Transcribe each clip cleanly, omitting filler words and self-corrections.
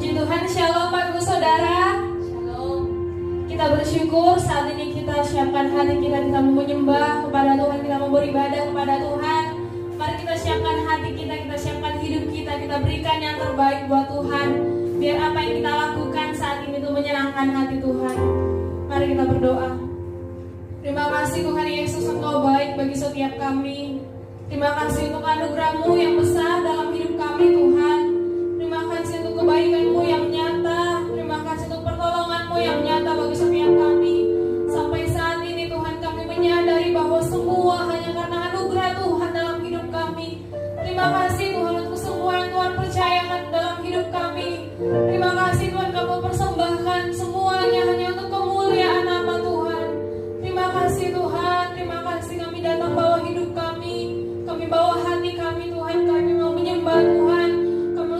Puji Tuhan, Shalom Bapak Ibu Saudara. Shalom. Kita bersyukur saat ini kita siapkan hati kita menyembah kepada Tuhan, kita mau beribadah kepada Tuhan. Mari kita siapkan hati kita siapkan hidup kita berikan yang terbaik buat Tuhan. Biar apa yang kita lakukan saat ini itu menyenangkan hati Tuhan. Mari kita berdoa. Terima kasih Tuhan Yesus, Engkau baik bagi setiap kami. Terima kasih untuk anugerah-Mu yang besar dalam hidup kami Tuhan. Terima kasih untuk kebaikan-Mu yang nyata. Terima kasih untuk pertolongan-Mu yang nyata bagi setiap kami. Sampai saat ini Tuhan, kami menyadari bahwa semua hanya karena anugerah Tuhan dalam hidup kami. Terima kasih Tuhan untuk semua yang Tuhan percayakan dalam hidup kami. Terima kasih Tuhan, Kamu persembahkan semuanya hanya untuk kemuliaan nama Tuhan. Terima kasih Tuhan, terima kasih kami datang bawa hidup kami bawa hati kami Tuhan, kami mau menyembah Tuhan, kami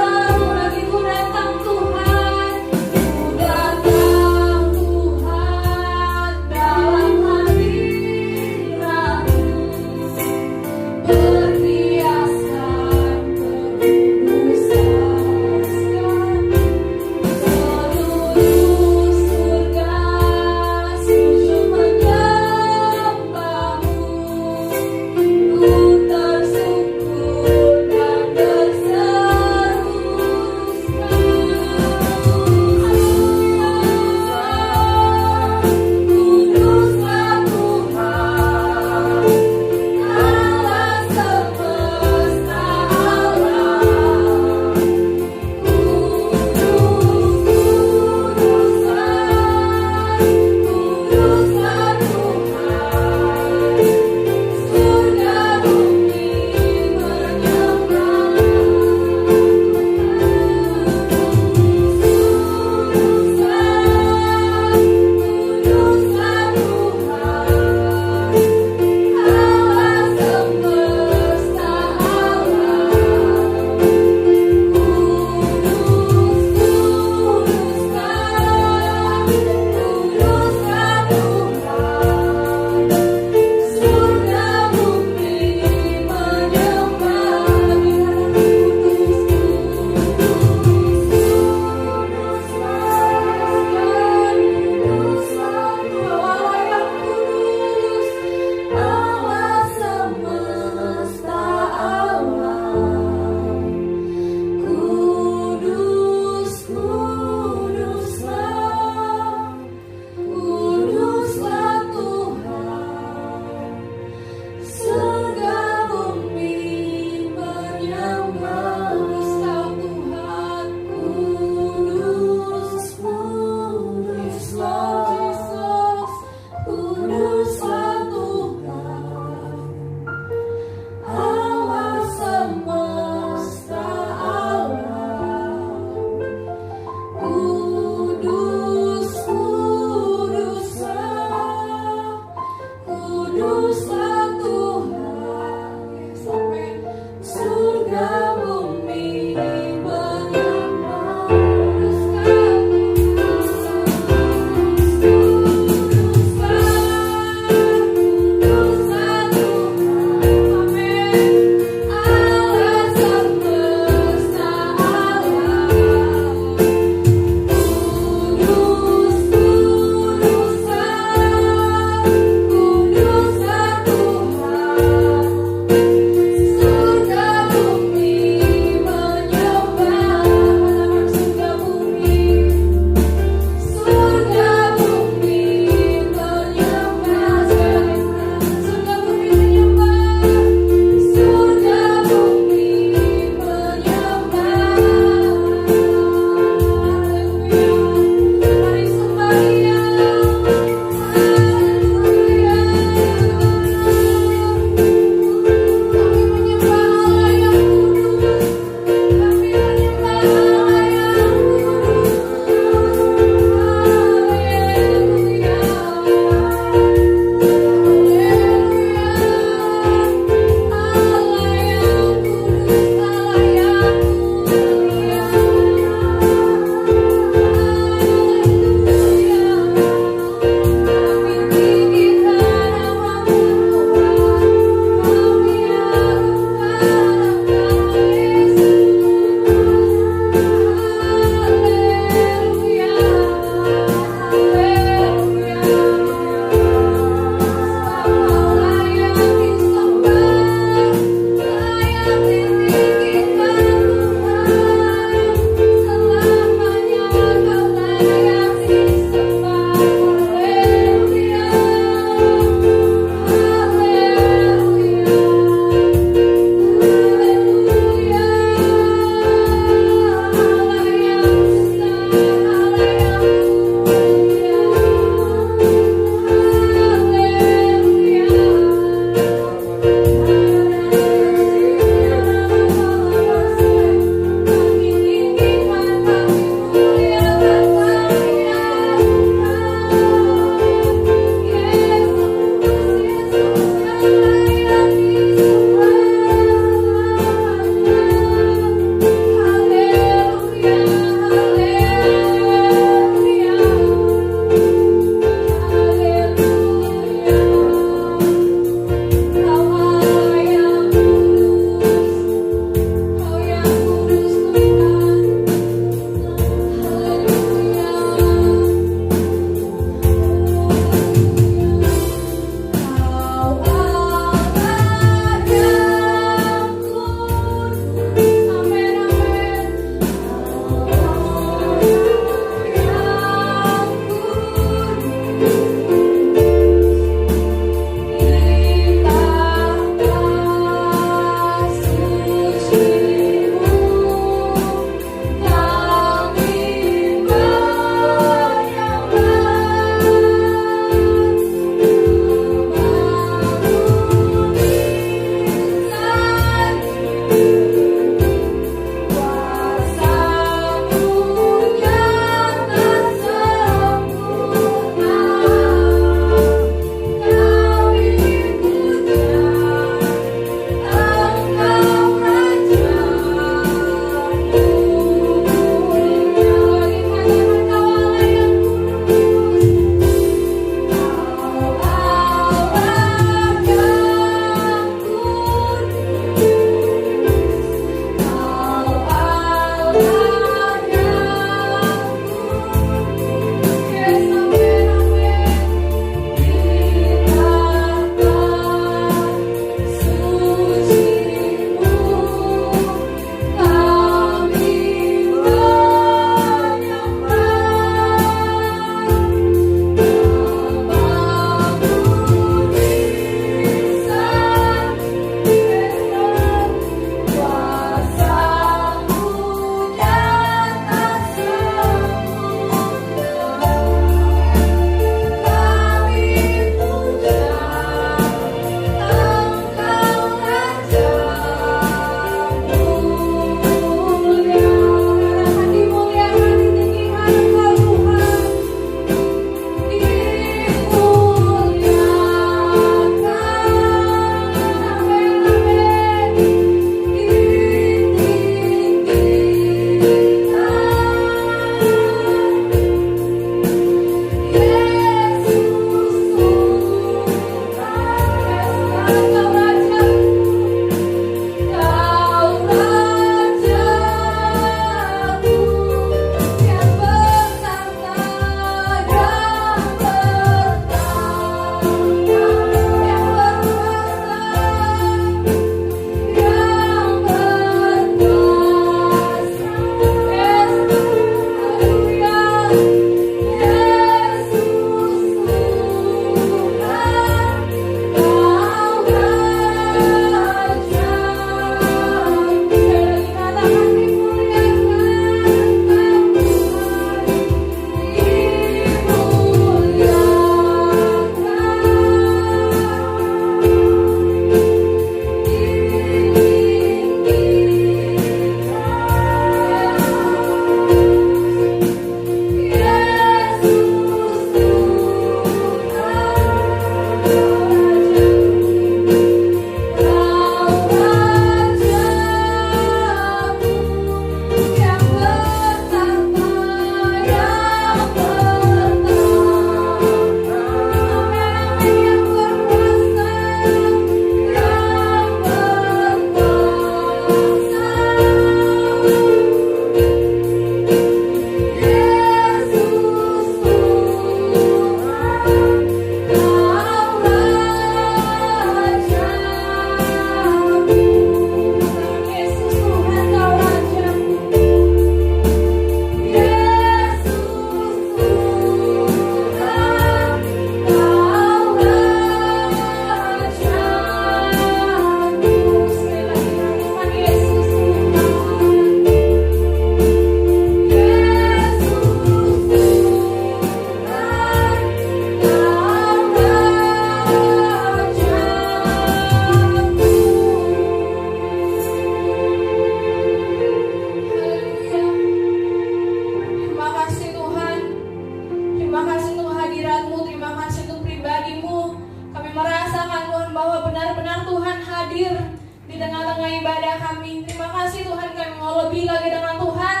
tengah-tengah ibadah kami. Terima kasih Tuhan, kami mau lebih lagi dengan Tuhan.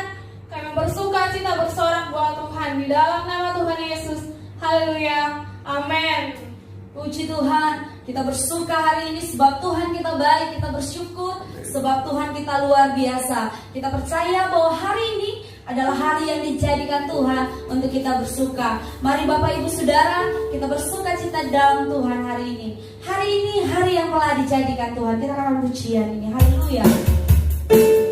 Kami bersuka cita bersorak buat Tuhan di dalam nama Tuhan Yesus. Haleluya, amin. Puji Tuhan, kita bersuka hari ini sebab Tuhan kita baik, kita bersyukur sebab Tuhan kita luar biasa. Kita percaya bahwa hari ini adalah hari yang dijadikan Tuhan untuk kita bersuka. Mari Bapak Ibu Saudara, kita bersuka cita dalam Tuhan hari ini. Hari ini hari yang telah dijadikan Tuhan. Kita akan pujian ini. Haleluya. Hari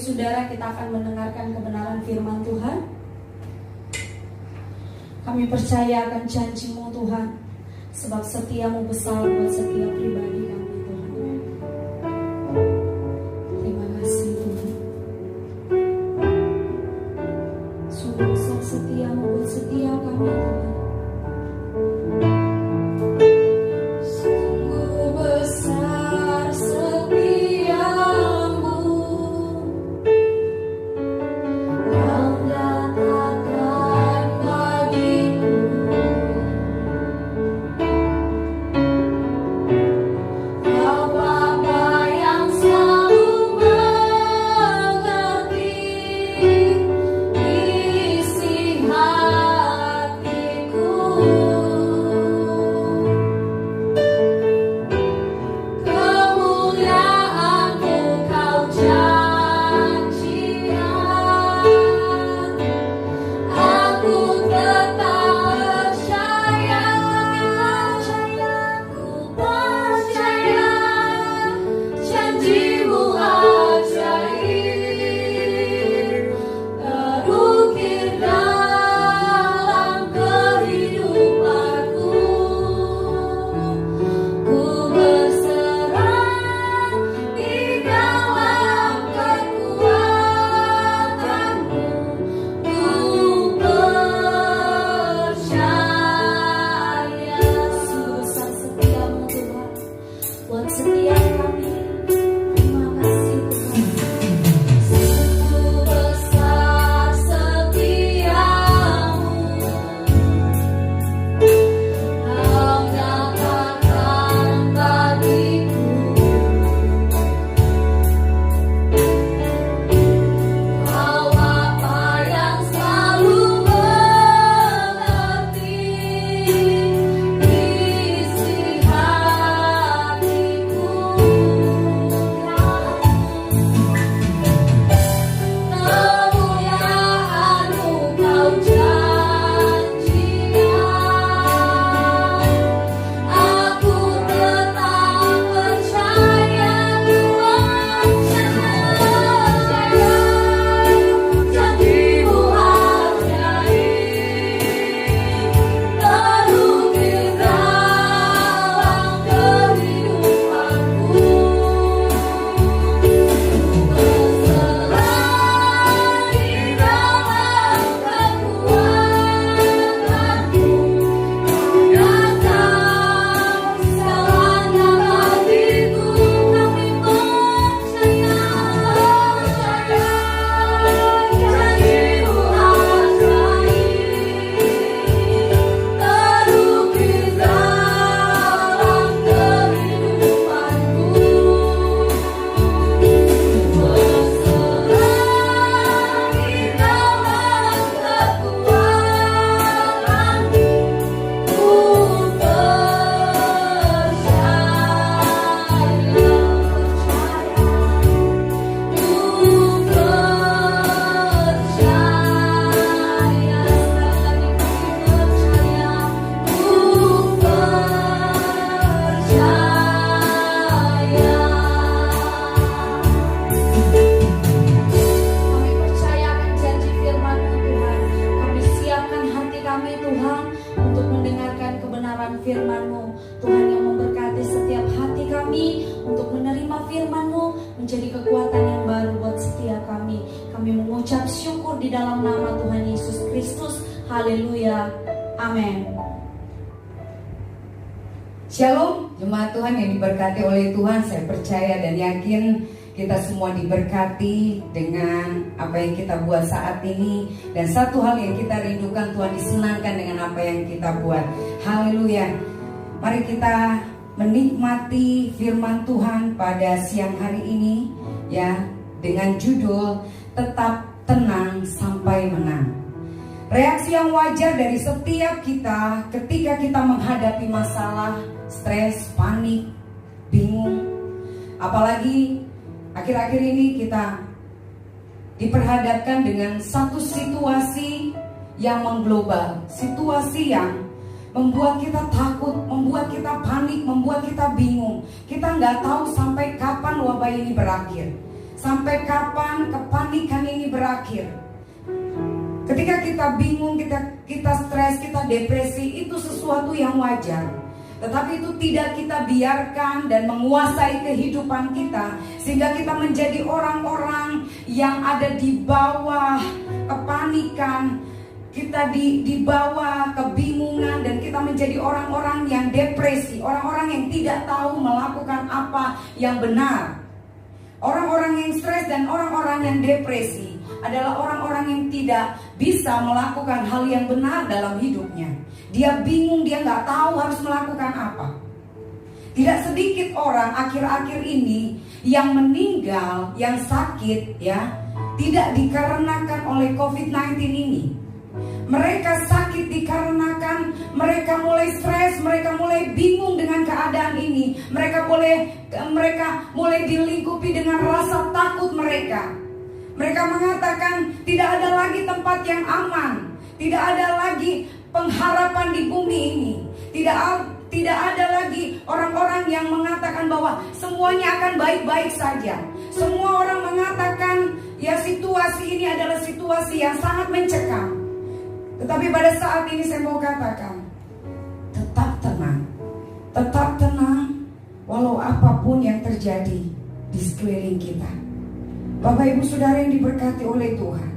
Saudara, kita akan mendengarkan kebenaran firman Tuhan. Kami percaya akan janji-Mu Tuhan, sebab setia-Mu besar buat setiap pribadi kami Tuhan. Terima kasih Tuhan. Sungguh besar setia-Mu buat setiap kami Tuhan. Sungguh besar setia-Mu, Kau nyatakan bagiku. Kau Bapa yang selalu mengerti isi hatiku. Kemuliaan-Mu Kau janjikan, aku tetap percaya, ku percaya janji-Mu ajaib, terukir dalam kehidupanku. Ku berserah di dalam kekuatan-Mu, ku percaya. Sebesar setia-Mu Tuhan buat setiap kami. Terima kasih Tuhan. Sungguh besar setia-Mu, Kau nyatakan bagiku. Kau Bapa yang selalu mengerti isi hatiku. Kemuliaan-Mu Kau janjikan, aku tetap percaya, Tuhan, percaya janji-Mu ajaib, terukir dalam kehidupanku. Berserah di dalam kekuatan-Mu, nyata segalanya bagiku. Kami percaya, janji-Mu ajaib, terukir dalam kehidupanku. Berserah di dalam kekuatan-Mu, ku Kami percaya akan janji firman-Mu Tuhan. Kami siapkan hati kami Tuhan untuk mendengarkan kebenaran firman-Mu Tuhan, yang memberkati setiap hati kami untuk menerima firman-Mu menjadi kekuatan yang baru buat setiap kami. Kami mengucap syukur di dalam nama Tuhan Yesus Kristus. Haleluya. Amin. Shalom, jemaat Tuhan yang diberkati oleh Tuhan. Saya percaya dan yakin kita semua diberkati dengan apa yang kita buat saat ini. Dan satu hal yang kita rindukan, Tuhan disenangkan dengan apa yang kita buat. Haleluya. Mari kita menikmati firman Tuhan pada siang hari ini, ya, dengan judul Tetap Tenang Sampai Menang. Reaksi yang wajar dari setiap kita ketika kita menghadapi masalah, stres, panik, bingung. Apalagi akhir-akhir ini kita diperhadapkan dengan satu situasi yang mengglobal, situasi yang membuat kita takut, membuat kita panik, membuat kita bingung. Kita nggak tahu sampai kapan wabah ini berakhir. Sampai kapan kepanikan ini berakhir? Ketika kita bingung, kita stres, kita depresi, itu sesuatu yang wajar. Tetapi itu tidak kita biarkan dan menguasai kehidupan kita, sehingga kita menjadi orang-orang yang ada di bawah kepanikan, kita di bawah kebingungan, dan kita menjadi orang-orang yang depresi, orang-orang yang tidak tahu melakukan apa yang benar. Orang-orang yang stres dan orang-orang yang depresi adalah orang-orang yang tidak bisa melakukan hal yang benar dalam hidupnya. Dia bingung, dia nggak tahu harus melakukan apa. Tidak sedikit orang akhir-akhir ini yang meninggal, yang sakit ya, tidak dikarenakan oleh COVID-19 ini. Mereka sakit dikarenakan mereka mulai stres, mereka mulai bingung dengan keadaan ini. Mereka mulai dilingkupi dengan rasa takut mereka. Mereka mengatakan tidak ada lagi tempat yang aman, tidak ada lagi pengharapan di bumi ini. Tidak ada lagi orang-orang yang mengatakan bahwa semuanya akan baik-baik saja. Semua orang mengatakan ya situasi ini adalah situasi yang sangat mencekam. Tetapi pada saat ini saya mau katakan, tetap tenang walau apapun yang terjadi di sekeliling kita. Bapak Ibu Saudara yang diberkati oleh Tuhan.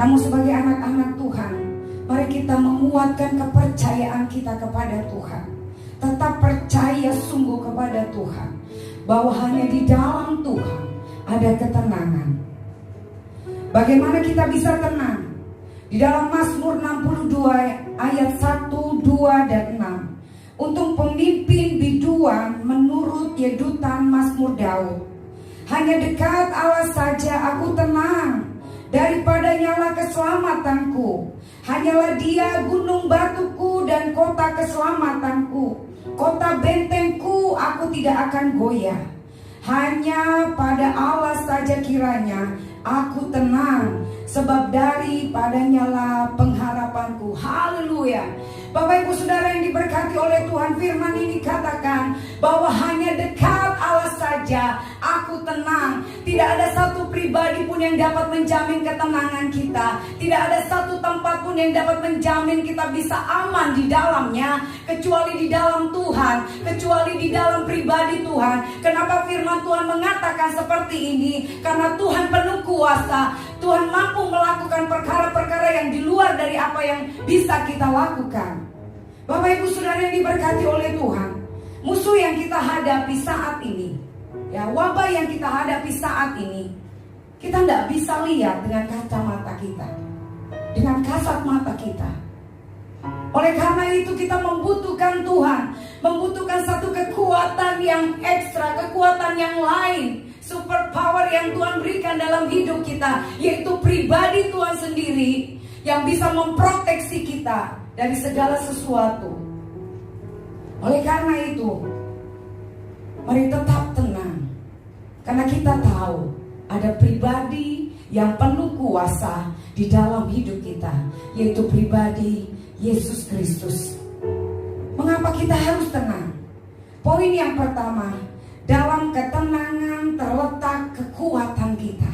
Namun sebagai anak-anak Tuhan, mari kita menguatkan kepercayaan kita kepada Tuhan. Tetap percaya sungguh kepada Tuhan, bahwa hanya di dalam Tuhan ada ketenangan. Bagaimana kita bisa tenang? Di dalam Mazmur 62 ayat 1, 2, dan 6. Untuk pemimpin biduan menurut Yedutan Mazmur Daud. Hanya dekat Allah saja aku tenang, daripadanya keselamatanku. Hanyalah Dia gunung batuku dan kota keselamatanku, kota bentengku, aku tidak akan goyah. Hanya pada Allah saja kiranya aku tenang, sebab daripadanya lah pengharapanku. Haleluya. Bapak Ibu Saudara yang diberkati oleh Tuhan, firman ini katakan bahwa hanya dekat Allah saja aku tenang. Tidak ada satu pribadi pun yang dapat menjamin ketenangan kita. Tidak ada satu tempat pun yang dapat menjamin kita bisa aman di dalamnya, kecuali di dalam Tuhan, kecuali di dalam pribadi Tuhan. Kenapa firman Tuhan mengatakan seperti ini? Karena Tuhan penuh kuasa. Tuhan mampu melakukan perkara-perkara yang di luar dari apa yang bisa kita lakukan. Bapak Ibu Saudara yang diberkati oleh Tuhan, musuh yang kita hadapi saat ini, ya, wabah yang kita hadapi saat ini, kita tidak bisa lihat dengan kacamata kita, dengan kasat mata kita. Oleh karena itu kita membutuhkan Tuhan, membutuhkan satu kekuatan yang ekstra, kekuatan yang lain, super power yang Tuhan berikan dalam hidup kita, yaitu pribadi Tuhan sendiri yang bisa memproteksi kita dari segala sesuatu. Oleh karena itu, mari tetap tenang, karena kita tahu ada pribadi yang penuh kuasa di dalam hidup kita, yaitu pribadi Yesus Kristus. Mengapa kita harus tenang? Poin yang pertama, dalam ketenangan terletak kekuatan kita.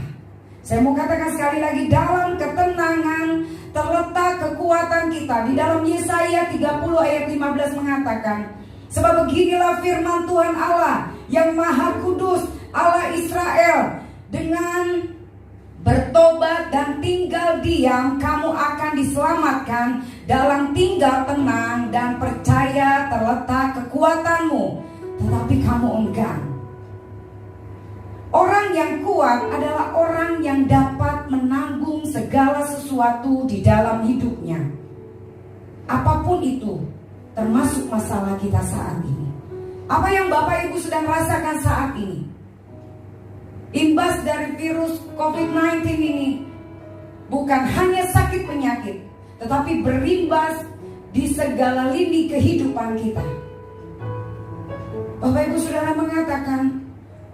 Saya mau katakan sekali lagi, dalam ketenangan terletak kekuatan kita. Di dalam Yesaya 30 ayat 15 mengatakan, sebab beginilah firman Tuhan Allah yang Maha Kudus, Allah Israel, dengan bertobat dan tinggal diam, kamu akan diselamatkan. Dalam tinggal tenang dan percaya terletak kekuatanmu, tetapi kamu enggan. Orang yang kuat adalah orang yang dapat menanggung segala sesuatu di dalam hidupnya, apapun itu, termasuk masalah kita saat ini. Apa yang Bapak Ibu sedang rasakan saat ini, imbas dari virus COVID-19 ini, bukan hanya sakit penyakit, tetapi berimbas di segala lini kehidupan kita. Bapak Ibu Saudara mengatakan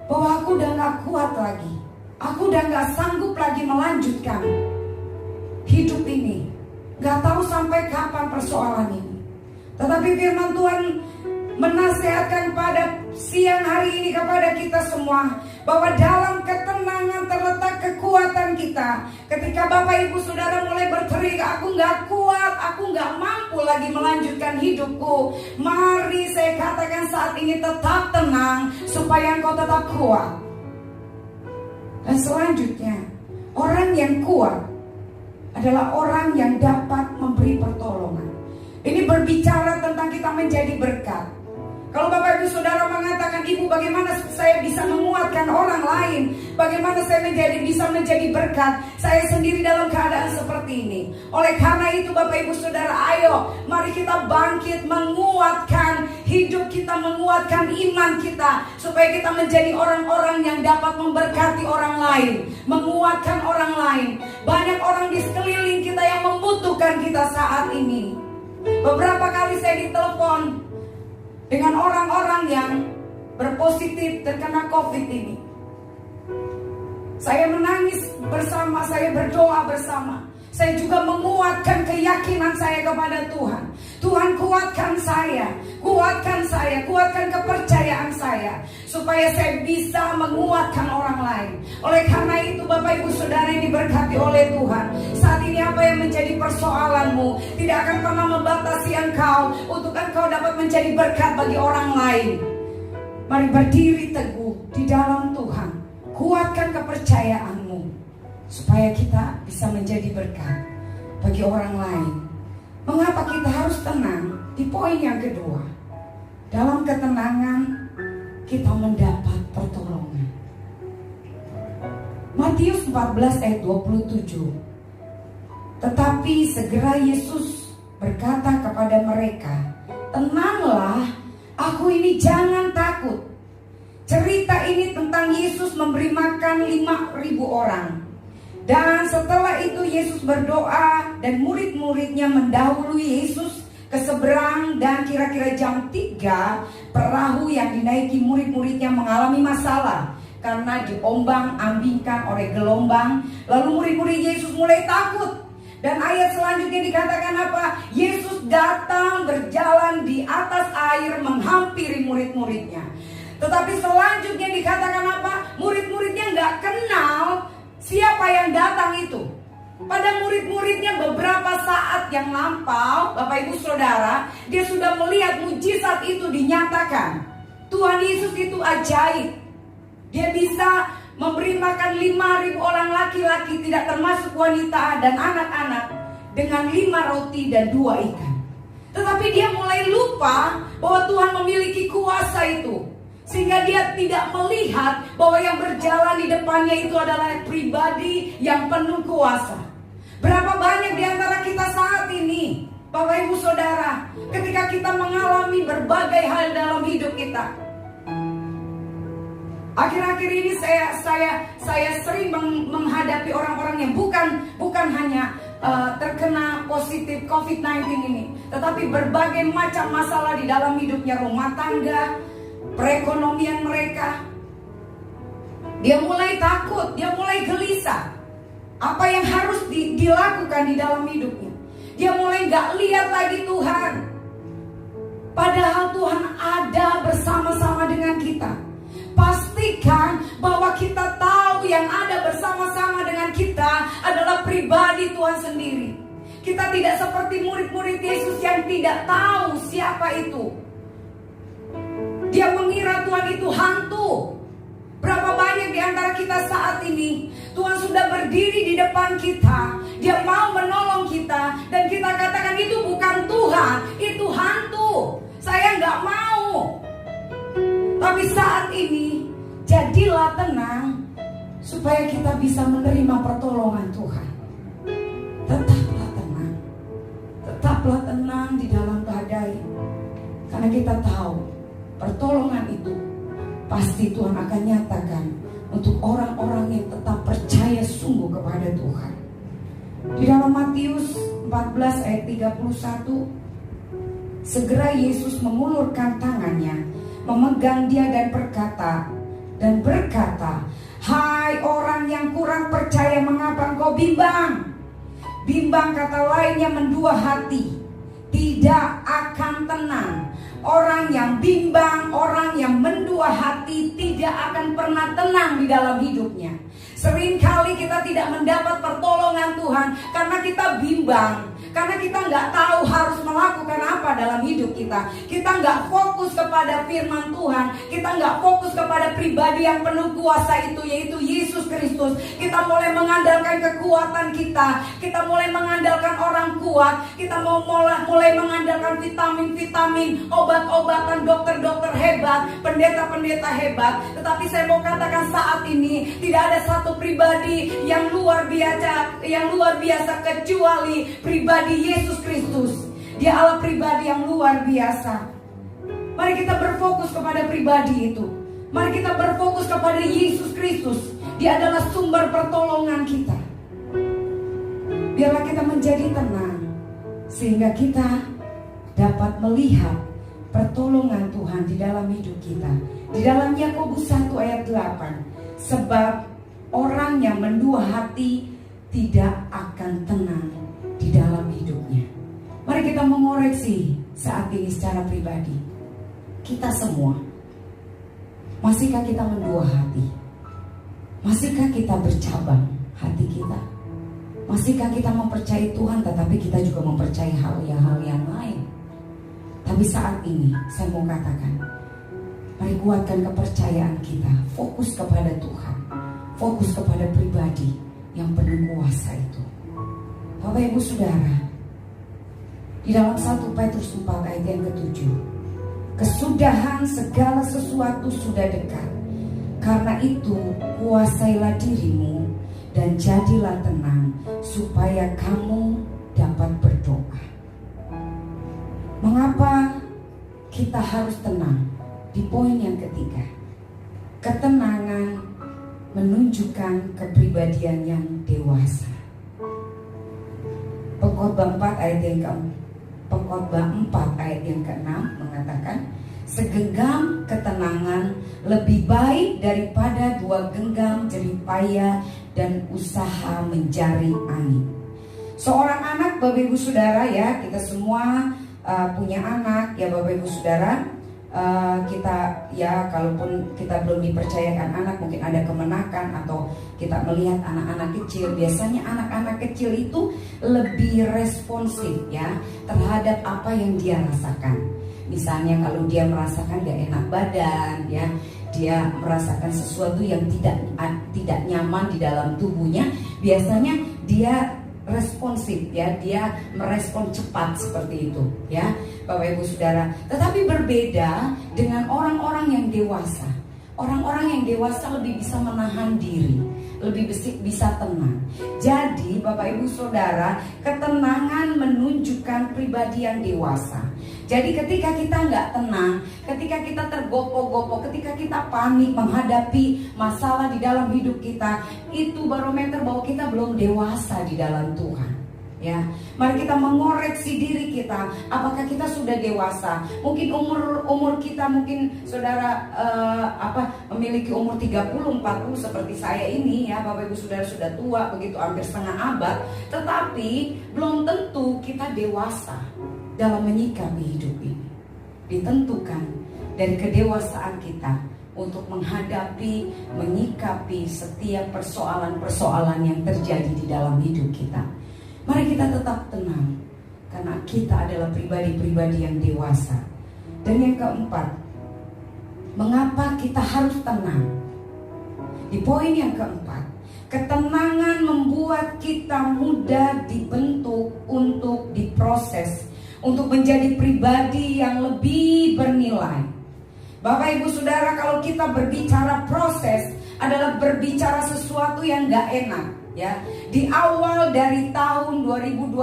bahwa aku udah gak kuat lagi, aku udah gak sanggup lagi melanjutkan hidup ini, gak tahu sampai kapan persoalan ini. Tetapi firman Tuhan menasehatkan pada siang hari ini kepada kita semua, bahwa dalam ketenangan terletak kekuatan kita. Ketika Bapak Ibu Saudara mulai berteriak, aku gak kuat, aku gak mampu lagi melanjutkan hidupku, mari saya katakan saat ini tetap tenang, supaya engkau tetap kuat. Dan selanjutnya, orang yang kuat adalah orang yang dapat memberi pertolongan. Ini berbicara tentang kita menjadi berkat. Kalau Bapak Ibu Saudara mengatakan, Ibu, bagaimana saya bisa menguatkan orang lain? Bagaimana saya bisa menjadi berkat? Saya sendiri dalam keadaan seperti ini. Oleh karena itu Bapak Ibu Saudara, ayo mari kita bangkit, menguatkan hidup kita, menguatkan iman kita, supaya kita menjadi orang-orang yang dapat memberkati orang lain, menguatkan orang lain. Banyak orang di sekeliling kita yang membutuhkan kita saat ini. Beberapa kali saya ditelepon dengan orang-orang yang berpositif terkena COVID ini. Saya menangis bersama, saya berdoa bersama. Saya juga menguatkan keyakinan saya kepada Tuhan. Tuhan, kuatkan saya, kuatkan kepercayaan saya, supaya saya bisa menguatkan orang lain. Oleh karena itu Bapak Ibu Saudara yang diberkati oleh Tuhan, saat ini apa yang menjadi persoalanmu tidak akan pernah membatasi engkau untuk engkau dapat menjadi berkat bagi orang lain. Mari berdiri teguh di dalam Tuhan, kuatkan kepercayaanmu, supaya kita bisa menjadi berkat bagi orang lain. Mengapa kita harus tenang? Di poin yang kedua, dalam ketenangan kita mendapat pertolongan. Matius 14 ayat 27. Tetapi segera Yesus berkata kepada mereka, tenanglah, aku ini, jangan takut. Cerita ini tentang Yesus memberi makan 5.000 orang. Dan setelah itu Yesus berdoa dan murid-muridnya mendahului Yesus ke seberang, dan kira-kira jam 3 perahu yang dinaiki murid-muridnya mengalami masalah karena diombang-ambingkan oleh gelombang. Lalu murid-murid Yesus mulai takut. Dan ayat selanjutnya dikatakan apa? Yesus datang berjalan di atas air menghampiri murid-muridnya. Tetapi selanjutnya dikatakan apa? Murid-muridnya gak kenal siapa yang datang itu. Pada murid-muridnya beberapa saat yang lampau, Bapak Ibu Saudara, dia sudah melihat mujizat itu dinyatakan. Tuhan Yesus itu ajaib. Dia bisa memberi makan 5.000 orang laki-laki, tidak termasuk wanita dan anak-anak, dengan 5 roti dan 2 ikan. Tetapi dia mulai lupa bahwa Tuhan memiliki kuasa itu, sehingga dia tidak melihat bahwa yang berjalan di depannya itu adalah pribadi yang penuh kuasa. Berapa banyak di antara kita saat ini, Bapak Ibu Saudara, ketika kita mengalami berbagai hal dalam hidup kita. Akhir-akhir ini saya sering menghadapi orang-orang yang bukan hanya terkena positif COVID-19 ini, tetapi berbagai macam masalah di dalam hidupnya, rumah tangga, perekonomian mereka. Dia mulai takut, dia mulai gelisah. Apa yang harus dilakukan di dalam hidupnya? Dia mulai gak lihat lagi Tuhan. Padahal Tuhan ada bersama-sama dengan kita. Pastikan bahwa kita tahu yang ada bersama-sama dengan kita adalah pribadi Tuhan sendiri. Kita tidak seperti murid-murid Yesus yang tidak tahu siapa itu. Dia mengira Tuhan itu hantu. Berapa banyak di antara kita saat ini, Tuhan sudah berdiri di depan kita, Dia mau menolong kita, dan kita katakan itu bukan Tuhan, itu hantu, saya gak mau. Tapi saat ini, jadilah tenang, supaya kita bisa menerima pertolongan Tuhan. Tetaplah tenang di dalam badai, karena kita tahu pertolongan itu pasti Tuhan akan nyatakan untuk orang-orang yang tetap percaya sungguh kepada Tuhan. Di dalam Matius 14 ayat 31, segera Yesus mengulurkan tangannya, memegang dia dan berkata, hai orang yang kurang percaya, mengapa engkau bimbang? Bimbang, kata lainnya, mendua hati, tidak akan tenang. orang yang bimbang, orang yang mendua hati tidak akan pernah tenang di dalam hidupnya. Seringkali kita tidak mendapat pertolongan Tuhan karena kita bimbang, karena kita nggak tahu harus melakukan apa dalam hidup kita. Kita nggak fokus kepada firman Tuhan, kita nggak fokus kepada pribadi yang penuh kuasa itu, yaitu Yesus Kristus. Kita mulai mengandalkan kekuatan kita mulai mengandalkan orang kuat, kita mulai mengandalkan vitamin-vitamin, obat-obatan, dokter-dokter hebat, pendeta-pendeta hebat. Tetapi saya mau katakan saat ini tidak ada satu pribadi yang luar biasa kecuali pribadi Yesus Kristus. Dia Allah pribadi yang luar biasa. Mari kita berfokus kepada pribadi itu. Mari kita berfokus kepada Yesus Kristus. Dia adalah sumber pertolongan kita. Biarlah kita menjadi tenang, sehingga kita dapat melihat pertolongan Tuhan di dalam hidup kita. Di dalam Yakobus 1 ayat 8, sebab orang yang mendua hati tidak akan tenang di dalam hidupnya. Mari kita mengoreksi saat ini secara pribadi. Kita semua, masihkah kita mendua hati? Masihkah kita bercabang hati kita? Masihkah kita mempercayai Tuhan tetapi kita juga mempercayai hal yang lain? Tapi saat ini saya mau katakan, mari kuatkan kepercayaan kita. Fokus kepada Tuhan, fokus kepada pribadi yang penuh kuasa itu. Bapak Ibu Saudara, di dalam 1 Petrus 4 ayat yang ke-7, kesudahan segala sesuatu sudah dekat. Karena itu kuasailah dirimu dan jadilah tenang, supaya kamu dapat berdoa. Mengapa kita harus tenang? Di poin yang ketiga, ketenangan menunjukkan kepribadian yang dewasa. Pengkhotbah 4 ayat yang ke-6 mengatakan, segenggam ketenangan lebih baik daripada 2 genggam jerih payah dan usaha menjaring angin. Seorang anak, Bapak Ibu Saudara, ya, kita semua punya anak, ya Bapak Ibu Saudara. Kita, ya, kalaupun kita belum dipercayakan anak, mungkin ada kemenakan atau kita melihat anak-anak kecil. Biasanya anak-anak kecil itu lebih responsif, ya, terhadap apa yang dia rasakan. Misalnya kalau dia merasakan gak enak badan, ya, dia merasakan sesuatu yang tidak nyaman di dalam tubuhnya, biasanya dia responsif, ya, dia merespon cepat seperti itu, ya, Bapak Ibu Saudara. Tetapi berbeda dengan orang-orang yang dewasa. Orang-orang yang dewasa lebih bisa menahan diri, lebih bisa tenang. Jadi Bapak Ibu Saudara, ketenangan menunjukkan pribadi yang dewasa. Jadi ketika kita nggak tenang, ketika kita tergopoh-gopoh, ketika kita panik menghadapi masalah di dalam hidup kita, itu barometer bahwa kita belum dewasa di dalam Tuhan. Ya, mari kita mengoreksi diri kita. Apakah kita sudah dewasa? Mungkin umur kita, mungkin saudara memiliki umur 30, 40 seperti saya ini, ya, Bapak Ibu Saudara sudah tua, begitu hampir setengah abad. Tetapi belum tentu kita dewasa dalam menyikapi hidup ini. Ditentukan dari kedewasaan kita untuk menghadapi, menyikapi setiap persoalan-persoalan yang terjadi di dalam hidup kita. Mari kita tetap tenang, karena kita adalah pribadi-pribadi yang dewasa. Dan yang keempat, mengapa kita harus tenang? Di poin yang keempat, ketenangan membuat kita mudah dibentuk untuk diproses, untuk menjadi pribadi yang lebih bernilai. Bapak Ibu Saudara, kalau kita berbicara proses, adalah berbicara sesuatu yang gak enak, ya. Di awal dari tahun 2020,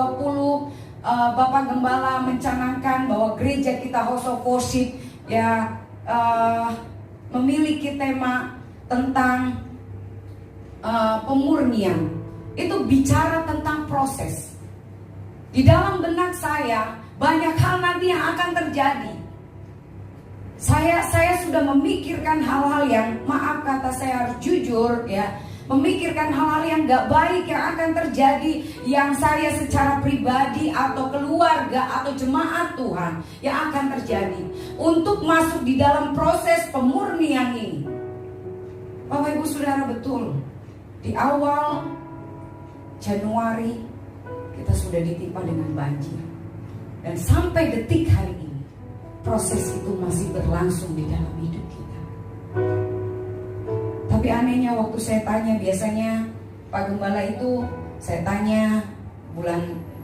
Bapak Gembala mencanangkan bahwa gereja kita House of Worship, ya, memiliki tema tentang pemurnian. Itu bicara tentang proses. Di dalam benak saya banyak hal nanti yang akan terjadi. Saya sudah memikirkan hal-hal yang, maaf kata saya harus jujur, ya, memikirkan hal-hal yang gak baik yang akan terjadi, yang saya secara pribadi atau keluarga atau jemaat Tuhan yang akan terjadi untuk masuk di dalam proses pemurnian ini. Bapak Ibu Saudara, betul di awal Januari kita sudah ditimpa dengan banjir, dan sampai detik hari ini proses itu masih berlangsung di dalam hidup kita. Tapi anehnya waktu saya tanya, biasanya Pak Gembala itu saya tanya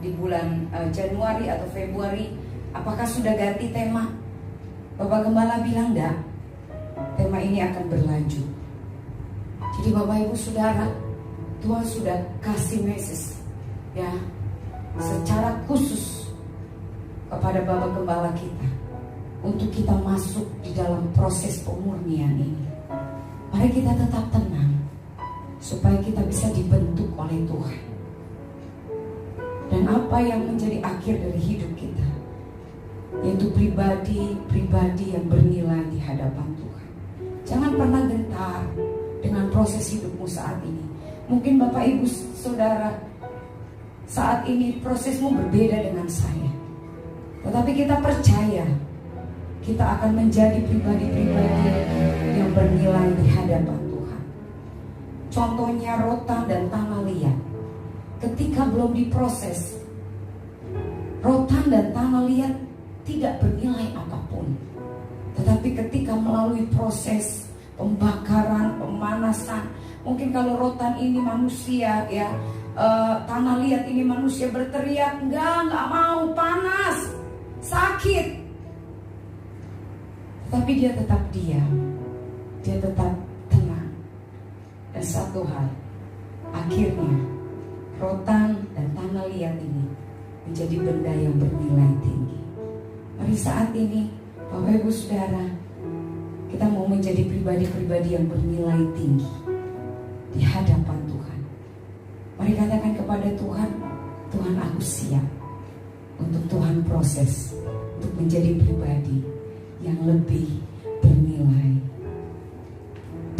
di bulan Januari atau Februari, apakah sudah ganti tema? Bapak Gembala bilang enggak, tema ini akan berlanjut. Jadi Bapak Ibu Saudara, Tuhan sudah kasih message ya secara khusus kepada Bapak Gembala kita untuk kita masuk di dalam proses pemurnian ini. Mari kita tetap tenang supaya kita bisa dibentuk oleh Tuhan. Dan apa yang menjadi akhir dari hidup kita, yaitu pribadi yang bernilai di hadapan Tuhan. Jangan pernah gentar dengan proses hidupmu saat ini. Mungkin Bapak Ibu Saudara saat ini prosesmu berbeda dengan saya, tetapi kita percaya kita akan menjadi pribadi-pribadi yang bernilai di hadapan Tuhan. Contohnya rotan dan tanah liat. Ketika belum diproses, rotan dan tanah liat tidak bernilai apapun. Tetapi ketika melalui proses pembakaran, pemanasan, mungkin kalau rotan ini manusia ya, tanah liat ini manusia berteriak, enggak mau, panas, sakit. Tapi dia tetap diam, dia tetap tenang. Dan satu hal, akhirnya rotan dan tanah liat ini menjadi benda yang bernilai tinggi. Mari saat ini Bapak Ibu Saudara, kita mau menjadi pribadi-pribadi yang bernilai tinggi di hadapan Tuhan. Mari katakan kepada Tuhan, Tuhan aku siap untuk Tuhan proses untuk menjadi pribadi yang lebih bernilai.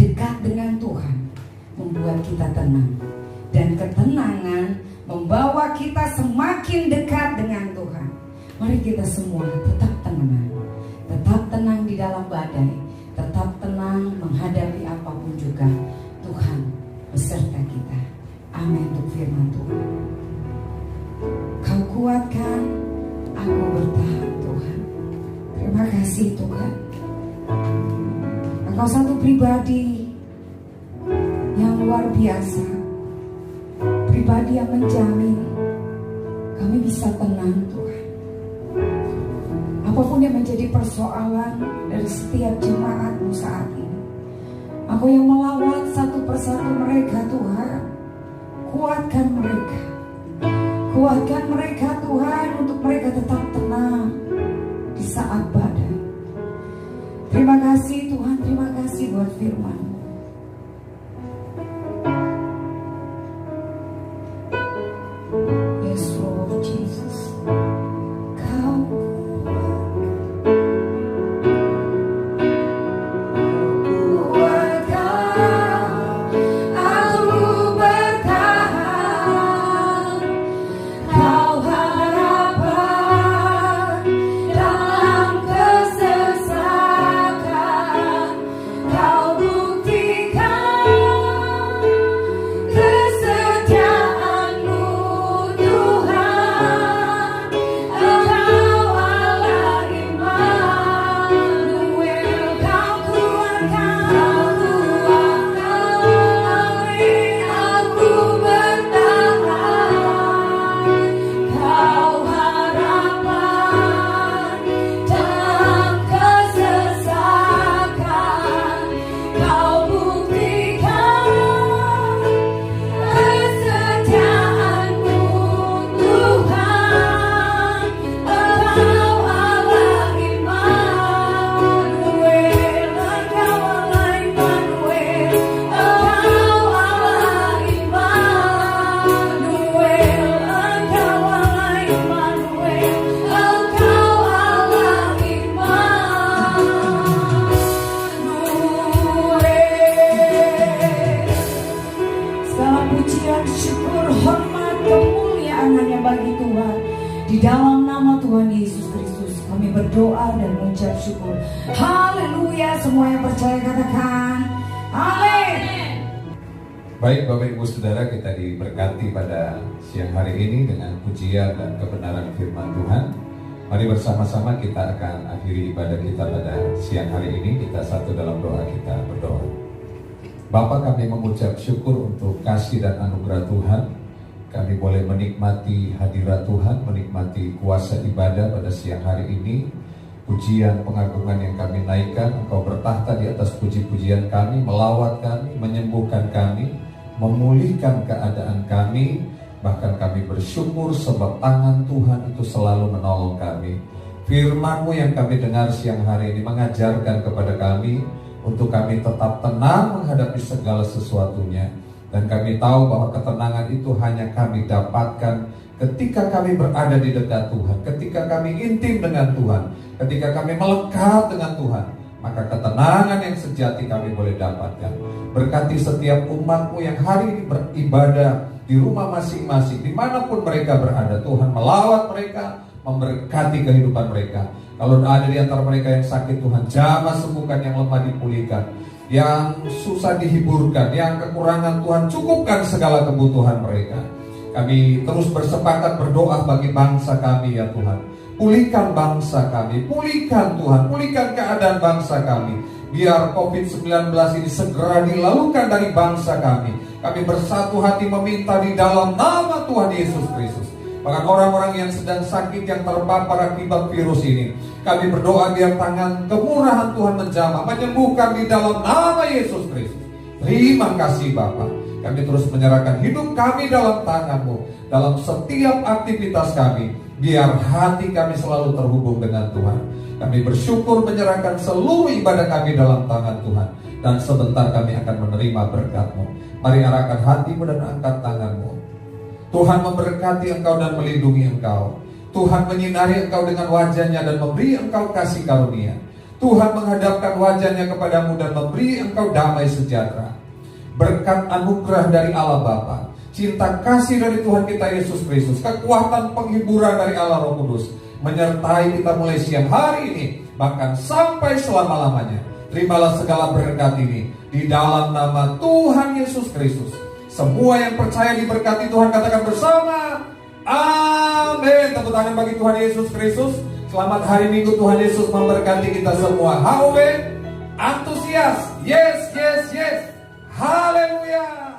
Dekat dengan Tuhan membuat kita tenang, dan ketenangan membawa kita semakin dekat dengan Tuhan. Mari kita semua tetap tenang di dalam badai, tetap tenang menghadapi apapun juga. Tuhan beserta kita. Amin untuk firman Tuhan. Kau kuatkan aku bertahan Tuhan. Terima kasih Tuhan. Engkau satu pribadi yang luar biasa, pribadi yang menjamin kami bisa tenang Tuhan. Apapun yang menjadi persoalan dari setiap jemaatmu saat ini, aku yang melawat satu persatu mereka Tuhan, kuatkan mereka. Kuatkan mereka Tuhan untuk mereka tetap tenang di saat badai. Terima kasih Tuhan, terima kasih buat firman-Mu. Yes Lord Jesus. Kau Kau Di dalam nama Tuhan Yesus Kristus kami berdoa dan mengucap syukur. Haleluya. Semua yang percaya katakan amin. Baik Bapak Ibu Saudara, kita diberkati pada siang hari ini dengan pujian dan kebenaran firman Tuhan. Mari bersama-sama kita akan akhiri ibadah kita pada siang hari ini. Kita satu dalam doa, kita berdoa. Bapa, kami mengucap syukur untuk kasih dan anugerah Tuhan. Kami boleh menikmati hadirat Tuhan, menikmati kuasa ibadah pada siang hari ini. Pujian pengagungan yang kami naikkan, Engkau bertahta di atas puji-pujian kami, melawat kami, menyembuhkan kami, memulihkan keadaan kami. Bahkan kami bersyukur sebab tangan Tuhan itu selalu menolong kami. Firman-Mu yang kami dengar siang hari ini mengajarkan kepada kami untuk kami tetap tenang menghadapi segala sesuatunya. Dan kami tahu bahwa ketenangan itu hanya kami dapatkan ketika kami berada di dekat Tuhan, ketika kami intim dengan Tuhan, ketika kami melekat dengan Tuhan. Maka ketenangan yang sejati kami boleh dapatkan. Berkati setiap umat-Mu yang hari ini beribadah di rumah masing-masing, dimanapun mereka berada. Tuhan melawat mereka, memberkati kehidupan mereka. Kalau ada di antara mereka yang sakit, Tuhan jamah sembuhkan, yang lemah dipulihkan, yang susah dihiburkan, yang kekurangan Tuhan cukupkan segala kebutuhan mereka. Kami terus bersepakat berdoa bagi bangsa kami ya Tuhan. Pulihkan bangsa kami, pulihkan Tuhan, pulihkan keadaan bangsa kami. Biar COVID-19 ini segera dilalukan dari bangsa kami. Kami bersatu hati meminta di dalam nama Tuhan Yesus Kristus. Bahkan orang-orang yang sedang sakit, yang terpapar akibat virus ini, kami berdoa biar tangan kemurahan Tuhan menjamah, menyembuhkan di dalam nama Yesus Kristus. Terima kasih Bapa. Kami terus menyerahkan hidup kami dalam tangan-Mu, dalam setiap aktivitas kami. Biar hati kami selalu terhubung dengan Tuhan. Kami bersyukur menyerahkan seluruh ibadah kami dalam tangan Tuhan. Dan sebentar kami akan menerima berkat-Mu. Mari arahkan hatimu dan angkat tanganmu. Tuhan memberkati engkau dan melindungi engkau. Tuhan menyinari engkau dengan wajah-Nya dan memberi engkau kasih karunia. Tuhan menghadapkan wajah-Nya kepadamu dan memberi engkau damai sejahtera. Berkat anugerah dari Allah Bapa, cinta kasih dari Tuhan kita Yesus Kristus, kekuatan penghiburan dari Allah Roh Kudus menyertai kita mulai siang hari ini, bahkan sampai selama-lamanya. Terimalah segala berkat ini di dalam nama Tuhan Yesus Kristus. Semua yang percaya diberkati Tuhan katakan bersama amin. Tepuk tangan bagi Tuhan Yesus Kristus. Selamat hari Minggu, Tuhan Yesus memberkati kita semua. How antusias. Yes, yes, yes. Haleluya.